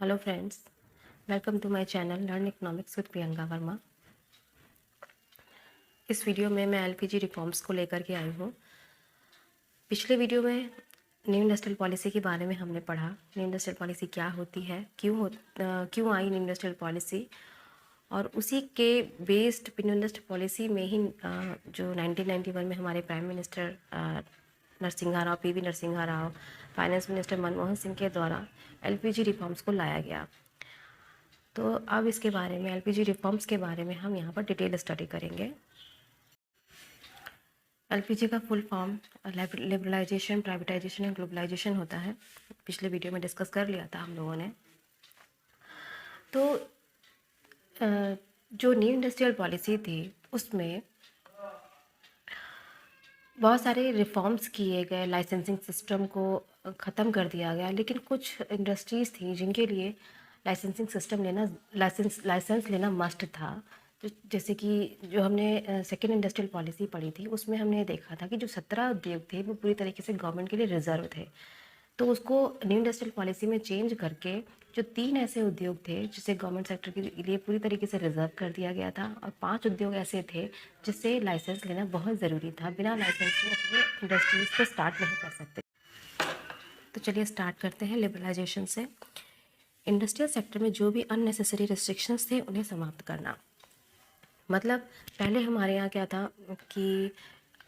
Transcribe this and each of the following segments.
Hello friends, welcome to my channel learn economics with Priyanka Verma. इस video में मैं LPG reforms को लेकर के आई हूँ। पिछले वीडियो में न्यू इंडस्ट्रियल पॉलिसी के बारे में हमने पढ़ा। न्यू इंडस्ट्रियल पॉलिसी क्या होती है, क्यों आई न्यू इंडस्ट्रियल पॉलिसी, और उसी के बेस्ड न्यू इंडस्ट्रियल पॉलिसी में ही जो 1991 में हमारे prime minister Narasimha Rao, PV Narasimha Rao, finance minister Manmohan Singh के द्वारा एलपीजी रिफॉर्म्स को लाया गया। तो अब इसके बारे में, एलपीजी रिफॉर्म्स के बारे में हम यहाँ पर डिटेल स्टडी करेंगे। एलपीजी का full form liberalisation, privatisation and globalisation होता है। पिछले वीडियो में डिस्कस कर लिया था हम लोगों ने। तो जो न्यू इंडस्ट्रियल पॉलिसी थी उसमें बहुत सारे रिफॉर्म्स किए गए, लाइसेंसिंग सिस्टम को ख़त्म कर दिया गया, लेकिन कुछ इंडस्ट्रीज़ थी जिनके लिए लाइसेंसिंग सिस्टम लेना, लाइसेंस लेना मस्ट था। तो जैसे कि जो हमने सेकेंड इंडस्ट्रियल पॉलिसी पढ़ी थी उसमें हमने देखा था कि जो 17 उद्योग थे वो पूरी तरीके से गवर्नमेंट के लिए रिजर्व थे। तो उसको न्यू इंडस्ट्रियल पॉलिसी में चेंज करके जो 3 ऐसे उद्योग थे जिसे गवर्नमेंट सेक्टर के लिए पूरी तरीके से रिजर्व कर दिया गया था, और 5 उद्योग ऐसे थे जिससे लाइसेंस लेना बहुत ज़रूरी था। बिना लाइसेंस के अपने इंडस्ट्रीज़ को स्टार्ट नहीं कर सकते। तो चलिए स्टार्ट करते हैं लिबरलाइजेशन से। इंडस्ट्रियल सेक्टर में जो भी अननेसेसरी रिस्ट्रिक्शंस थे उन्हें समाप्त करना। मतलब पहले हमारे यहाँ क्या था कि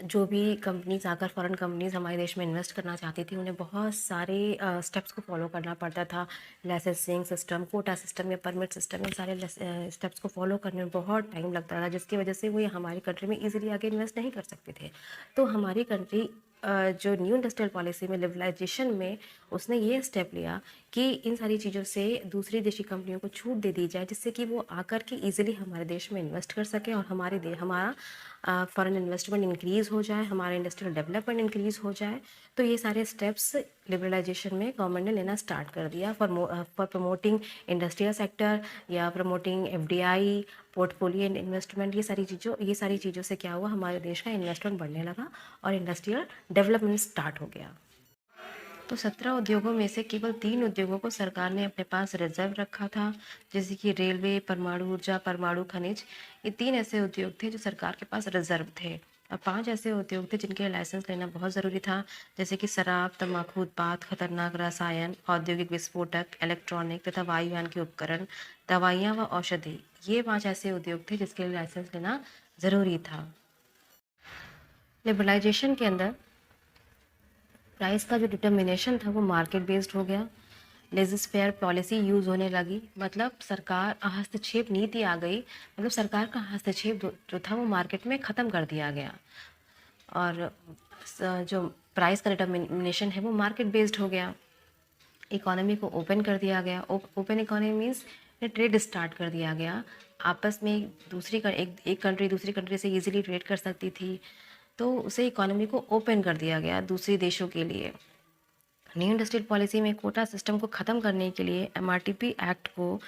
जो भी कंपनीज आकर, फॉरेन कंपनीज हमारे देश में इन्वेस्ट करना चाहती थी, उन्हें बहुत सारे स्टेप्स को फॉलो करना पड़ता था। लाइसेंसिंग सिस्टम, कोटा सिस्टम या परमिट सिस्टम, ये सारे स्टेप्स को फॉलो करने में बहुत टाइम लगता था, जिसकी वजह से वो हमारी कंट्री में इजीली आगे इन्वेस्ट नहीं कर सकते थे। तो हमारी कंट्री जो न्यू इंडस्ट्रियल पॉलिसी में, लिबरलाइजेशन में, उसने ये स्टेप लिया कि इन सारी चीज़ों से दूसरी देशी कंपनियों को छूट दे दी जाए, जिससे कि वो आकर के इजीली हमारे देश में इन्वेस्ट कर सकें और हमारा फॉरेन इन्वेस्टमेंट इंक्रीज़ हो जाए, हमारा इंडस्ट्रियल डेवलपमेंट इंक्रीज़ हो जाए। तो ये सारे स्टेप्स लिबरलाइजेशन में गवर्नमेंट ने लेना स्टार्ट कर दिया फॉर प्रमोटिंग इंडस्ट्रियल सेक्टर या promoting FDI, portfolio and investment. ये सारी चीज़ों से क्या हुआ, हमारे देश का इन्वेस्टमेंट बढ़ने लगा और इंडस्ट्रियल डेवलपमेंट स्टार्ट हो गया। तो 17 उद्योगों में से केवल 3 उद्योगों को सरकार ने अपने पास रिजर्व रखा था, जैसे कि रेलवे, परमाणु ऊर्जा, परमाणु खनिज। ये 3 ऐसे उद्योग थे जो सरकार के पास रिजर्व थे, और 5 ऐसे उद्योग थे जिनके लाइसेंस लेना बहुत ज़रूरी था, जैसे कि शराब, तंबाकू उत्पाद, खतरनाक रसायन, औद्योगिक विस्फोटक, इलेक्ट्रॉनिक तथा वायुयान के उपकरण, दवाइयाँ व औषधि। ये 5 ऐसे उद्योग थे जिसके लिए लाइसेंस लेना ज़रूरी था। लिबरलाइजेशन के अंदर प्राइस का जो डिटर्मिनेशन था वो मार्केट बेस्ड हो गया। लेजिस फेयर पॉलिसी यूज़ होने लगी, मतलब सरकार हस्तक्षेप नीति आ गई, मतलब सरकार का हस्तक्षेप जो था वो मार्केट में ख़त्म कर दिया गया। और जो प्राइस का डिटर्मिनेशन है वो मार्केट बेस्ड हो गया। इकोनॉमी को ओपन कर दिया गया। Open economy means trade start कर दिया गया। आपस में एक कंट्री दूसरी कंट्री से इजीली ट्रेड कर सकती थी, तो उसे इकोनॉमी को ओपन कर दिया गया दूसरे देशों के लिए। न्यू इंडस्ट्रियल पॉलिसी में कोटा सिस्टम को ख़त्म करने के लिए एमआरटीपी एक्ट को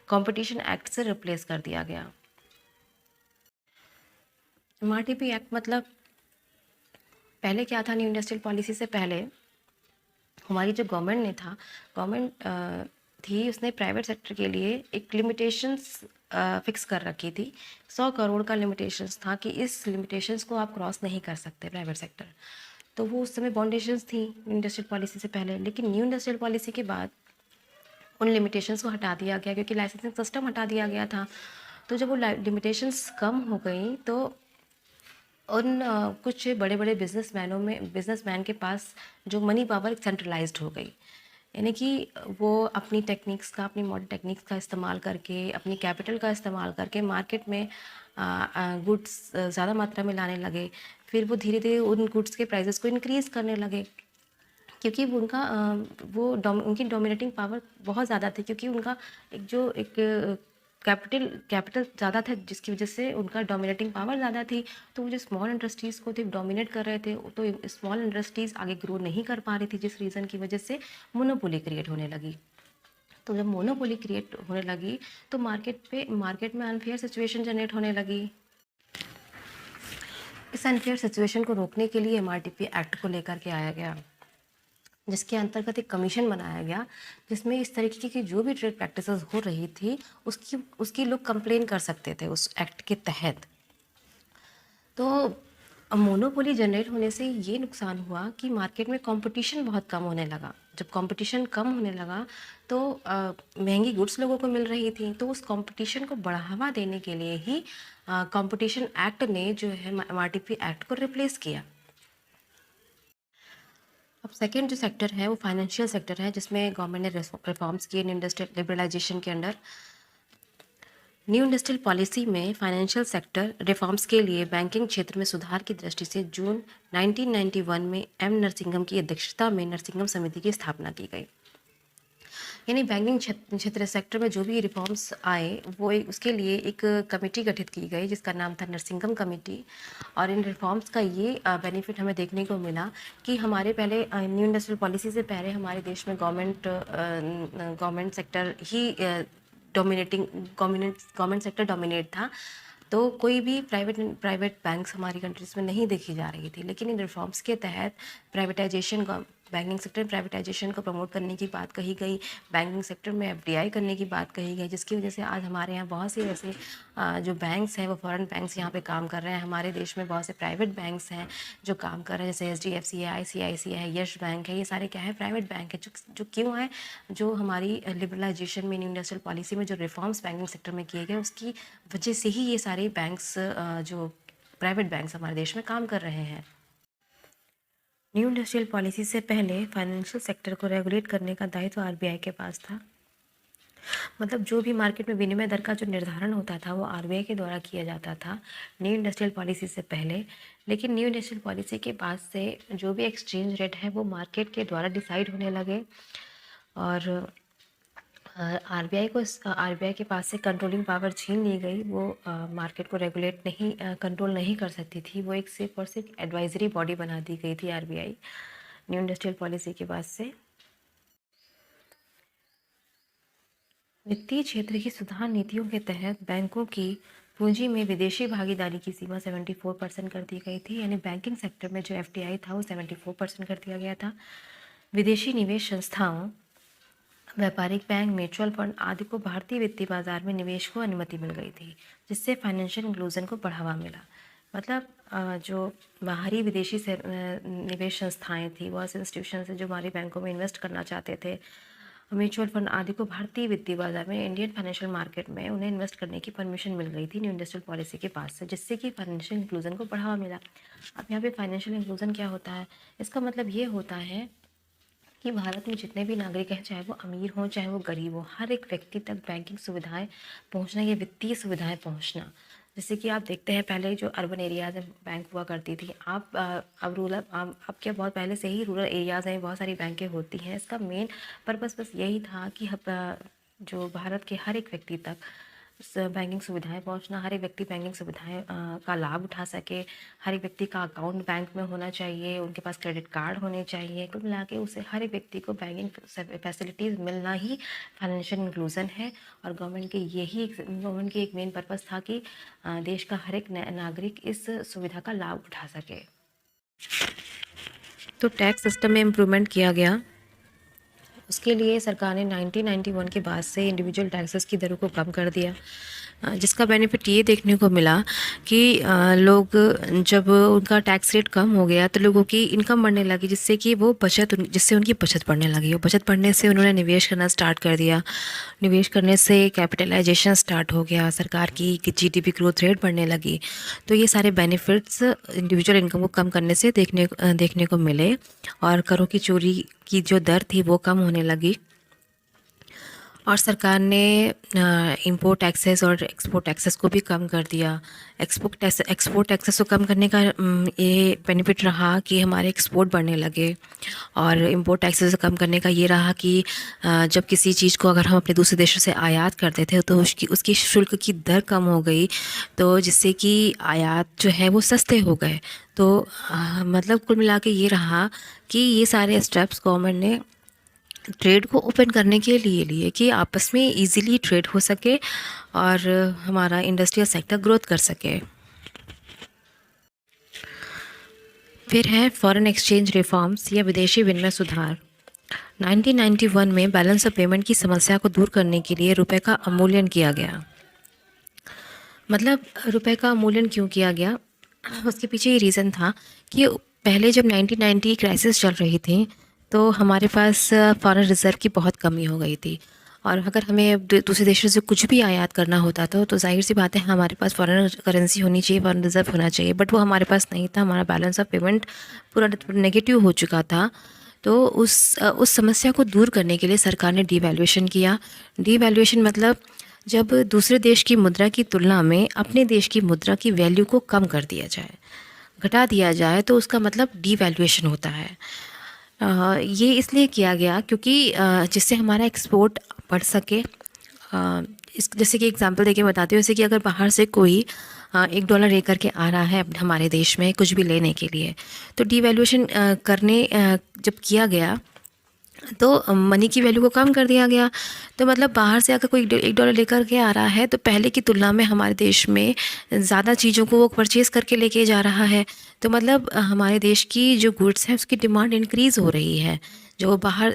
कंपटीशन एक्ट से रिप्लेस कर दिया गया। एमआरटीपी एक्ट मतलब, पहले क्या था, न्यू इंडस्ट्रियल पॉलिसी से पहले हमारी जो गवर्नमेंट थी, उसने प्राइवेट सेक्टर के लिए एक लिमिटेशंस फिक्स कर रखी थी। 100 करोड़ का लिमिटेशंस था कि इस लिमिटेशंस को आप क्रॉस नहीं कर सकते प्राइवेट सेक्टर। तो वो उस समय बाउंडेशंस थी इंडस्ट्रियल पॉलिसी से पहले, लेकिन न्यू इंडस्ट्रियल पॉलिसी के बाद उन लिमिटेशंस को हटा दिया गया, क्योंकि लाइसेंसिंग सिस्टम हटा दिया गया था। तो जब वो लिमिटेशंस कम हो गई तो उन कुछ बड़े बड़े बिजनेसमैन के पास जो मनी पावर सेंट्रलाइज्ड हो गई, यानी कि वो अपनी टेक्निक्स का, अपनी मॉडर्न टेक्निक्स का इस्तेमाल करके, अपनी कैपिटल का इस्तेमाल करके मार्केट में गुड्स ज़्यादा मात्रा में लाने लगे। फिर वो धीरे धीरे उन गुड्स के प्राइसेस को इंक्रीज़ करने लगे, क्योंकि उनकी डोमिनेटिंग पावर बहुत ज़्यादा थी, क्योंकि उनका एक कैपिटल ज़्यादा था, जिसकी वजह से उनका डोमिनेटिंग पावर ज़्यादा थी। तो वो जो स्मॉल इंडस्ट्रीज़ को थे डोमिनेट कर रहे थे, तो स्मॉल इंडस्ट्रीज़ आगे ग्रो नहीं कर पा रही थी, जिस रीज़न की वजह से मोनोपोली क्रिएट होने लगी। तो जब मोनोपोली क्रिएट होने लगी तो मार्केट में अनफेयर सिचुएशन जनरेट होने लगी। इस अनफेयर सिचुएशन को रोकने के लिए एमआरटीपी एक्ट को लेकर के आया गया। जिसके अंतर्गत एक कमीशन बनाया गया, जिसमें इस तरीके की जो भी ट्रेड प्रैक्टिसेस हो रही थी उसकी उसकी लोग कंप्लेन कर सकते थे उस एक्ट के तहत। तो मोनोपोली जनरेट होने से ये नुकसान हुआ कि मार्केट में कंपटीशन बहुत कम होने लगा। जब कंपटीशन कम होने लगा तो महंगी गुड्स लोगों को मिल रही थी, तो उस कंपटीशन को बढ़ावा देने के लिए ही कंपटीशन एक्ट ने जो है एमआरटीपी एक्ट को रिप्लेस किया। अब सेकेंड जो सेक्टर है वो फाइनेंशियल सेक्टर है, जिसमें गवर्नमेंट ने रिफॉर्म्स किए इंडस्ट्रियल लिबरलाइजेशन के अंडर। न्यू इंडस्ट्रियल पॉलिसी में फाइनेंशियल सेक्टर रिफॉर्म्स के लिए बैंकिंग क्षेत्र में सुधार की दृष्टि से जून 1991 में एम नरसिंघम की अध्यक्षता में नरसिंघम समिति की स्थापना की गई। यानी बैंकिंग क्षेत्र सेक्टर में जो भी रिफॉर्म्स आए वो उसके लिए एक कमेटी गठित की गई जिसका नाम था नरसिंघम कमेटी। और इन रिफॉर्म्स का ये बेनिफिट हमें देखने को मिला कि हमारे पहले न्यू इंडस्ट्रियल पॉलिसी से पहले हमारे देश में गवर्नमेंट सेक्टर ही गवर्नमेंट सेक्टर डोमिनेट था। तो कोई भी प्राइवेट बैंक्स हमारी कंट्रीज़ में नहीं देखी जा रही थी। लेकिन इन रिफॉर्म्स के तहत प्राइवेटाइजेशन का बैंकिंग सेक्टर प्राइवेटाइजेशन को प्रमोट करने की बात कही गई, बैंकिंग सेक्टर में एफडीआई करने की बात कही गई, जिसकी वजह से आज हमारे यहाँ बहुत से ऐसे जो बैंक्स हैं वो फॉरेन बैंक्स यहाँ पे काम कर रहे हैं। हमारे देश में बहुत से प्राइवेट बैंक्स हैं जो काम कर रहे हैं, जैसे एचडीएफसी है, आईसीआईसीआई है, यस बैंक है। ये सारे क्या है, प्राइवेट बैंक है। जो क्यों है, जो हमारी लिबरलाइजेशन में न्यू इंडस्ट्रियल पॉलिसी में जो रिफॉर्म्स बैंकिंग सेक्टर में किए गए उसकी वजह से ही ये सारे बैंक्स जो प्राइवेट बैंक्स हमारे देश में काम कर रहे हैं। न्यू इंडस्ट्रियल पॉलिसी से पहले फाइनेंशियल सेक्टर को रेगुलेट करने का दायित्व आरबीआई के पास था। मतलब जो भी मार्केट में विनिमय दर का जो निर्धारण होता था वो आरबीआई के द्वारा किया जाता था न्यू इंडस्ट्रियल पॉलिसी से पहले। लेकिन न्यू इंडस्ट्रियल पॉलिसी के बाद से जो भी एक्सचेंज रेट है वो मार्केट के द्वारा डिसाइड होने लगे। और आरबीआई के पास से कंट्रोलिंग पावर छीन ली गई। वो मार्केट को रेगुलेट नहीं कंट्रोल नहीं कर सकती थी। वो एक सिर्फ और सिर्फ एडवाइजरी बॉडी बना दी गई थी आरबीआई न्यू इंडस्ट्रियल पॉलिसी के बाद से। वित्तीय क्षेत्र की सुधार नीतियों के तहत बैंकों की पूंजी में विदेशी भागीदारी की सीमा 74% कर दी गई थी। यानी बैंकिंग सेक्टर में जो एफडीआई था वो 74% कर दिया गया था। विदेशी निवेश संस्थाओं, व्यापारिक बैंक, म्यूचुअल फंड आदि को भारतीय वित्तीय बाजार में निवेश को अनुमति मिल गई थी, जिससे फाइनेंशियल इंक्लूजन को बढ़ावा मिला। मतलब जो बाहरी विदेशी से निवेश संस्थाएं थी, वो ऐसे इंस्टीट्यूशन से जो हमारे बैंकों में इन्वेस्ट करना चाहते थे, म्यूचुअल फंड आदि को भारतीय वित्तीय बाजार में, इंडियन फाइनेंशियल मार्केट में उन्हें इन्वेस्ट करने की परमिशन मिल गई थी न्यू इंडस्ट्रियल पॉलिसी के पास से, जिससे कि फाइनेंशियल इंक्लूजन को बढ़ावा मिला। अब यहाँ पे फाइनेंशियल इंक्लूजन क्या होता है, इसका मतलब ये होता है कि भारत में जितने भी नागरिक हैं, चाहे वो अमीर हों चाहे वो गरीब हो, हर एक व्यक्ति तक बैंकिंग सुविधाएं पहुंचना या वित्तीय सुविधाएं पहुंचना। जैसे कि आप देखते हैं पहले जो अर्बन एरियाज़ में बैंक हुआ करती थी, अब रूरल अब क्या बहुत पहले से ही रूरल एरियाज़ में बहुत सारी बैंकें होती हैं। इसका मेन पर्पस बस यही था कि जो भारत के हर एक व्यक्ति तक बैंकिंग सुविधाएं पहुंचना, हर एक व्यक्ति बैंकिंग सुविधाएं का लाभ उठा सके। हर एक व्यक्ति का अकाउंट बैंक में होना चाहिए, उनके पास क्रेडिट कार्ड होने चाहिए। कुल मिला के उसे हर एक व्यक्ति को बैंकिंग फैसिलिटीज़ मिलना ही फाइनेंशियल इंक्लूजन है। और गवर्नमेंट की एक मेन पर्पस था कि देश का हर एक नागरिक इस सुविधा का लाभ उठा सके। तो टैक्स सिस्टम में इम्प्रूवमेंट किया गया। उसके लिए सरकार ने 1991 के बाद से इंडिविजुअल टैक्सेस की दरों को कम कर दिया, जिसका बेनिफिट ये देखने को मिला कि लोग जब उनका टैक्स रेट कम हो गया तो लोगों की इनकम बढ़ने लगी, जिससे उनकी बचत बढ़ने लगी। और बचत बढ़ने से उन्होंने निवेश करना स्टार्ट कर दिया। निवेश करने से कैपिटलाइजेशन स्टार्ट हो गया, सरकार की जीडीपी ग्रोथ रेट बढ़ने लगी। तो ये सारे बेनिफिट्स इंडिविजुअल इनकम को कम करने से देखने को मिले। और करों की चोरी की जो दर थी वो कम होने लगी। और सरकार ने इंपोर्ट टैक्सेस और एक्सपोर्ट टैक्सेस को भी कम कर दिया। एक्सपोर्ट टैक्सेस को कम करने का ये बेनिफिट रहा कि हमारे एक्सपोर्ट बढ़ने लगे। और इंपोर्ट टैक्सेस को कम करने का ये रहा कि जब किसी चीज़ को अगर हम अपने दूसरे देशों से आयात करते थे तो उसकी शुल्क की दर कम हो गई, तो जिससे कि आयात जो है वो सस्ते हो गए। तो मतलब कुल मिला के ये रहा कि ये सारे स्टेप्स गवर्नमेंट ने ट्रेड को ओपन करने के लिए कि आपस में इजीली ट्रेड हो सके और हमारा इंडस्ट्रियल सेक्टर ग्रोथ कर सके। फिर है फॉरेन एक्सचेंज रिफॉर्म्स या विदेशी विनिमय सुधार। 1991 में बैलेंस ऑफ पेमेंट की समस्या को दूर करने के लिए रुपए का अवमूल्यन किया गया। मतलब रुपए का अवमूल्यन क्यों किया गया? उसके पीछे ये रीज़न था कि पहले जब 1990 क्राइसिस चल रही थी, तो हमारे पास फॉरेन रिज़र्व की बहुत कमी हो गई थी। और अगर हमें दूसरे देशों से कुछ भी आयात करना होता था, तो ज़ाहिर सी बात है हमारे पास फॉरेन करेंसी होनी चाहिए, फॉरेन रिज़र्व होना चाहिए, बट वो हमारे पास नहीं था। हमारा बैलेंस ऑफ पेमेंट पूरा नेगेटिव हो चुका था। तो उस समस्या को दूर करने के लिए सरकार ने डीवैल्यूएशन किया। डीवैल्यूएशन मतलब जब दूसरे देश की मुद्रा की तुलना में अपने देश की मुद्रा की वैल्यू को कम कर दिया जाए, घटा दिया जाए, तो उसका मतलब डीवैल्यूएशन होता है। ये इसलिए किया गया क्योंकि जिससे हमारा एक्सपोर्ट बढ़ सके। इस जैसे कि एग्जांपल देके बताती हूँ, जैसे कि अगर बाहर से कोई $1 लेकर के आ रहा है हमारे देश में कुछ भी लेने के लिए, तो डीवैल्यूएशन जब किया गया, तो मनी की वैल्यू को कम कर दिया गया। तो मतलब बाहर से अगर कोई $1 लेकर के आ रहा है, तो पहले की तुलना में हमारे देश में ज़्यादा चीज़ों को वो परचेज़ करके लेके जा रहा है। तो मतलब हमारे देश की जो गुड्स है उसकी डिमांड इंक्रीज़ हो रही है। जो बाहर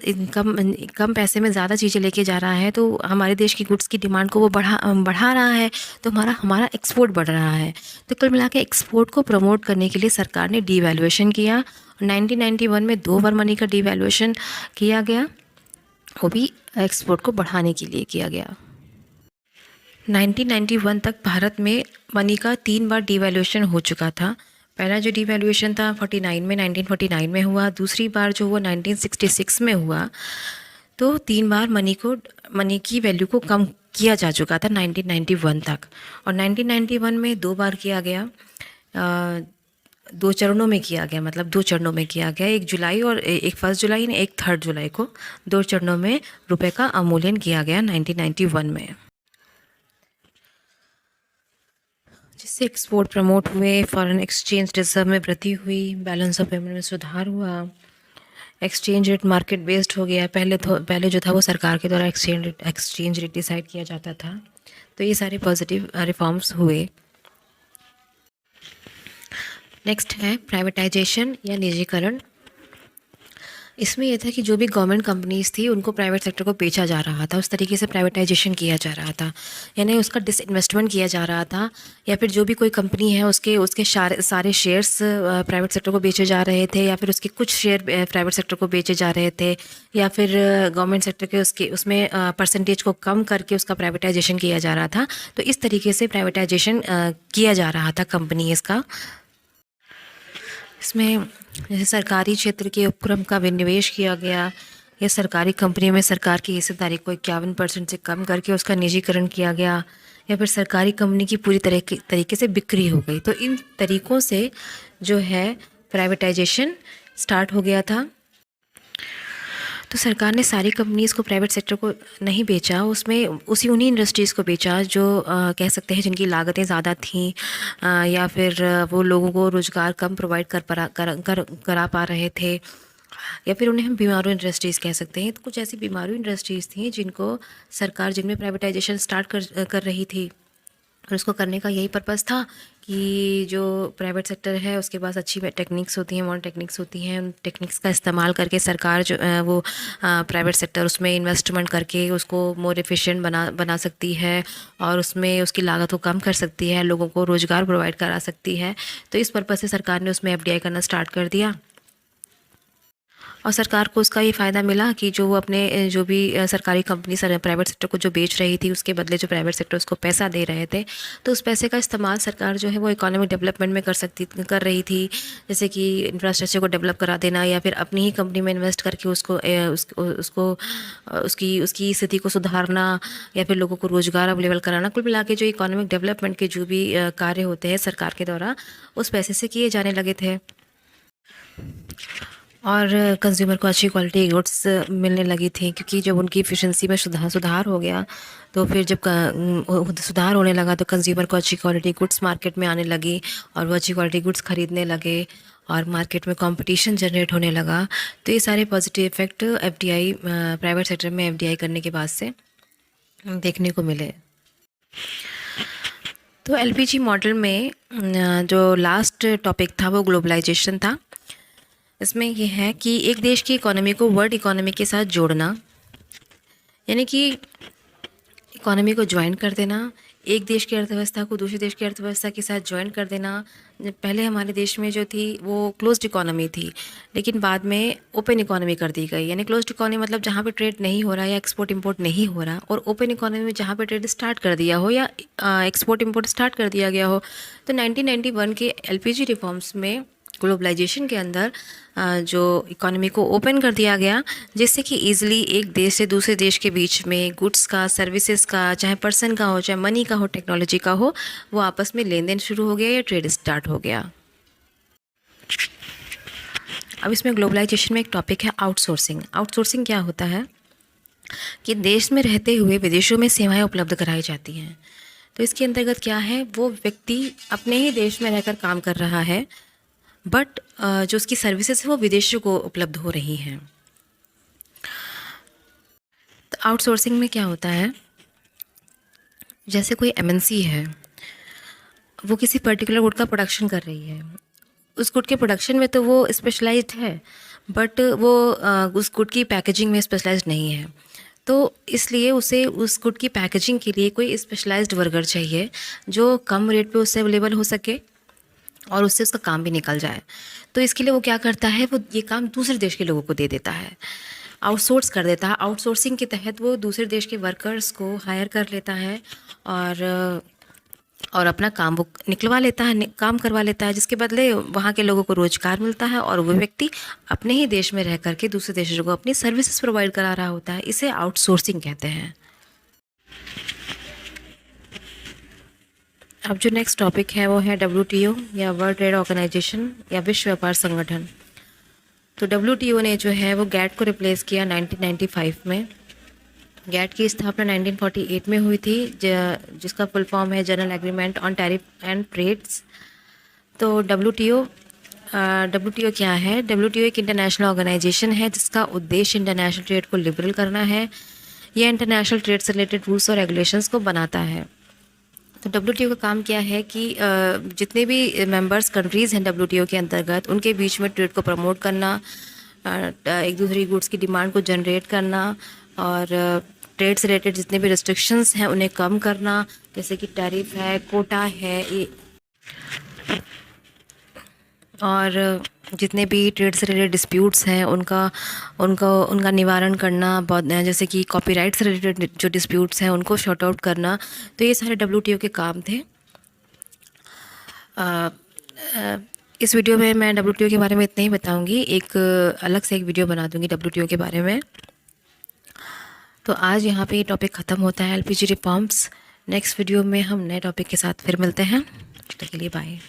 कम पैसे में ज़्यादा चीज़ें लेके जा रहा है, तो हमारे देश की गुड्स की डिमांड को वो बढ़ा रहा है। तो हमारा एक्सपोर्ट बढ़ रहा है। तो कुल मिला के एक्सपोर्ट को प्रमोट करने के लिए सरकार ने डीवैल्यूएशन किया। 1991 में 2 बार मनी का डीवैल्यूएशन किया गया, वो भी एक्सपोर्ट को बढ़ाने के लिए किया गया। 1991 तक भारत में मनी का 3 बार डीवैल्यूएशन हो चुका था। पहला जो डीवैल्यूएशन था 1949 में हुआ, दूसरी बार जो हुआ 1966 में हुआ। तो 3 बार मनी की वैल्यू को कम किया जा चुका था 1991 तक। और 1991 में 2 बार किया गया, 2 चरणों में किया गया, मतलब 2 चरणों में किया गया। 1 जुलाई और एक 1 जुलाई ने, एक 3 जुलाई को 2 चरणों में रुपए का अवमूल्यन किया गया 1991 में, जिससे एक्सपोर्ट प्रमोट हुए, फॉरेन एक्सचेंज रिजर्व में वृद्धि हुई, बैलेंस ऑफ पेमेंट में सुधार हुआ, एक्सचेंज रेट मार्केट बेस्ड हो गया। पहले जो था वो सरकार के द्वारा एक्सचेंज रेट डिसाइड किया जाता था। तो ये सारे पॉजिटिव रिफॉर्म्स हुए। नेक्स्ट है प्राइवेटाइजेशन या निजीकरण। इसमें यह था कि जो भी गवर्नमेंट कंपनीज़ थी उनको प्राइवेट सेक्टर को बेचा जा रहा था, उस तरीके से प्राइवेटाइजेशन किया जा रहा था, यानी उसका डिसइन्वेस्टमेंट किया जा रहा था। या फिर जो भी कोई कंपनी है उसके सारे शेयर्स प्राइवेट सेक्टर को बेचे जा रहे थे, या फिर उसके कुछ शेयर प्राइवेट सेक्टर को बेचे जा रहे थे, या फिर गवर्नमेंट सेक्टर के उसमें परसेंटेज को कम करके उसका प्राइवेटाइजेशन किया जा रहा था। तो इस तरीके से प्राइवेटाइजेशन किया जा रहा था कंपनीज़ का। इसमें जैसे सरकारी क्षेत्र के उपक्रम का विनिवेश किया गया, या सरकारी कंपनी में सरकार की हिस्सेदारी को 51% से कम करके उसका निजीकरण किया गया, या फिर सरकारी कंपनी की पूरी तरीके से बिक्री हो गई। तो इन तरीक़ों से जो है प्राइवेटाइजेशन स्टार्ट हो गया था। तो सरकार ने सारी कंपनीज़ को, प्राइवेट सेक्टर को नहीं बेचा, उसमें उन्हीं इंडस्ट्रीज़ को बेचा जो कह सकते हैं जिनकी लागतें ज़्यादा थीं, या फिर वो लोगों को रोज़गार कम प्रोवाइड करा पा रहे थे, या फिर उन्हें हम बीमारू इंडस्ट्रीज़ कह सकते हैं। तो कुछ ऐसी बीमारू इंडस्ट्रीज़ थी जिनको सरकार, जिनमें प्राइवेटाइजेशन स्टार्ट कर रही थी। और उसको करने का यही पर्पस था कि जो प्राइवेट सेक्टर है उसके पास अच्छी टेक्निक्स होती हैं, मॉडर्न टेक्निक्स होती हैं, उन टेक्निक्स का इस्तेमाल करके सरकार जो वो प्राइवेट सेक्टर उसमें इन्वेस्टमेंट करके उसको मोर एफिशिएंट बना सकती है, और उसमें उसकी लागत को कम कर सकती है, लोगों को रोज़गार प्रोवाइड करा सकती है। तो इस पर्पस से सरकार ने उसमें एफडीआई करना स्टार्ट कर दिया। और सरकार को उसका ये फ़ायदा मिला कि जो वो अपने जो भी सरकारी कंपनी प्राइवेट सेक्टर को जो बेच रही थी, उसके बदले जो प्राइवेट सेक्टर उसको पैसा दे रहे थे, तो उस पैसे का इस्तेमाल सरकार जो है वो इकोनॉमिक डेवलपमेंट में कर रही थी। जैसे कि इंफ्रास्ट्रक्चर को डेवलप करा देना, या फिर अपनी ही कंपनी में इन्वेस्ट करके उसकी स्थिति को सुधारना, या फिर लोगों को रोज़गार अवेलेबल कराना। कुल मिला के जो इकोनॉमिक डेवलपमेंट के जो भी कार्य होते हैं सरकार के द्वारा, उस पैसे से किए जाने लगे थे। और कंज्यूमर को अच्छी क्वालिटी गुड्स मिलने लगी थी, क्योंकि जब उनकी एफिशिएंसी में सुधार हो गया, तो फिर जब सुधार होने लगा तो कंज्यूमर को अच्छी क्वालिटी गुड्स मार्केट में आने लगी, और वो अच्छी क्वालिटी गुड्स ख़रीदने लगे, और मार्केट में कंपटीशन जनरेट होने लगा। तो ये सारे positive effect FDI, private sector में एफडीआई करने के बाद से देखने को मिले। तो एलपीजी मॉडल में जो लास्ट टॉपिक था वो ग्लोबलाइजेशन था। इसमें ये है कि एक देश की इकोनॉमी को वर्ल्ड इकोनॉमी के साथ जोड़ना, यानी कि इकोनॉमी को ज्वाइन कर देना, एक देश की अर्थव्यवस्था को दूसरे देश की अर्थव्यवस्था के साथ ज्वाइन कर देना। पहले हमारे देश में जो थी वो क्लोज्ड इकोनॉमी थी, लेकिन बाद में ओपन इकोनॉमी कर दी गई। यानी क्लोज्ड इकोनॉमी मतलब जहाँ पे ट्रेड नहीं हो रहा या एक्सपोर्ट इंपोर्ट नहीं हो रहा, और ओपन इकोनॉमी में जहाँ पे ट्रेड स्टार्ट कर दिया हो या एक्सपोर्ट इंपोर्ट स्टार्ट कर दिया गया हो। तो 1991 के LPG रिफॉर्म्स में ग्लोबलाइजेशन के अंदर जो इकोनॉमी को ओपन कर दिया गया, जिससे कि ईज़िली एक देश से दूसरे देश के बीच में गुड्स का, सर्विसेज का, चाहे पर्सन का हो, चाहे मनी का हो, टेक्नोलॉजी का हो, वो आपस में लेन देन शुरू हो गया या ट्रेड स्टार्ट हो गया। अब इसमें ग्लोबलाइजेशन में एक टॉपिक है आउटसोर्सिंग। आउटसोर्सिंग क्या होता है कि देश में रहते हुए विदेशों में सेवाएं उपलब्ध कराई जाती हैं। तो इसके अंतर्गत क्या है, वो व्यक्ति अपने ही देश में रहकर काम कर रहा है, बट जो उसकी सर्विसेज है वो विदेशों को उपलब्ध हो रही हैं। तो आउटसोर्सिंग में क्या होता है, जैसे कोई MNC है, वो किसी पर्टिकुलर गुड का प्रोडक्शन कर रही है। उस गुड के प्रोडक्शन में तो वो स्पेशलाइज्ड है, बट वो उस गुड की पैकेजिंग में स्पेशलाइज्ड नहीं है। तो इसलिए उसे उस गुड की पैकेजिंग के लिए कोई स्पेशलाइज्ड वर्कर चाहिए जो कम रेट पे उससे अवेलेबल हो सके और उससे उसका काम भी निकल जाए। तो इसके लिए वो क्या करता है, वो ये काम दूसरे देश के लोगों को दे देता है, आउटसोर्स कर देता है। आउटसोर्सिंग के तहत वो दूसरे देश के वर्कर्स को हायर कर लेता है और अपना काम वो निकलवा लेता है, काम करवा लेता है, जिसके बदले वहाँ के लोगों को रोज़गार मिलता है और वो व्यक्ति अपने ही देश में रह करके दूसरे देशों को अपनी सर्विसेज प्रोवाइड करा रहा होता है। इसे आउटसोर्सिंग कहते हैं। अब जो नेक्स्ट टॉपिक है वो है WTO या वर्ल्ड ट्रेड ऑर्गेनाइजेशन या विश्व व्यापार संगठन। तो WTO ने जो है वो GATT को रिप्लेस किया 1995 में। GATT की स्थापना 1948 में हुई थी, जिसका फुल फॉर्म है general agreement on tariff and trades. तो WTO क्या है, WTO एक इंटरनेशनल ऑर्गेनाइजेशन है जिसका उद्देश्य इंटरनेशनल ट्रेड को लिबरल करना है। यह इंटरनेशनल ट्रेड से रिलेटेड रूल्स और रेगुलेशंस को बनाता है। तो WTO का काम क्या है कि जितने भी मेंबर्स कंट्रीज़ हैं WTO के अंतर्गत, उनके बीच में ट्रेड को प्रमोट करना, एक दूसरे गुड्स की डिमांड को जनरेट करना और ट्रेड से रिलेटेड जितने भी रिस्ट्रिक्शंस हैं उन्हें कम करना, जैसे कि टैरिफ है, कोटा है, और जितने भी ट्रेड से रिलेटेड डिस्प्यूट्स हैं उनका निवारण करना, जैसे कि कॉपीराइट से रिलेटेड जो डिस्प्यूट्स हैं उनको शॉर्ट आउट करना। तो ये सारे WTO के काम थे। इस वीडियो में मैं WTO के बारे में इतना ही बताऊंगी, एक अलग से एक वीडियो बना दूंगी WTO के बारे में। तो आज यहाँ पे ये टॉपिक ख़त्म होता है, LPG रिफॉर्म्स। नेक्स्ट वीडियो में हम नए टॉपिक के साथ फिर मिलते हैं। तब तक के लिए बाय।